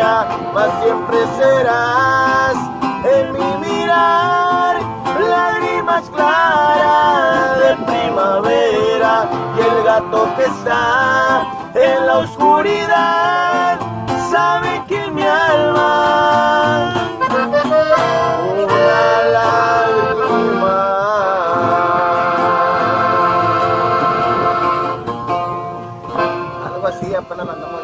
primavera, mas siempre serás en mi mirar, lágrimas claras de primavera, y el gato que está en la oscuridad sabe que en mi alma una lágrima. Algo así, apenas la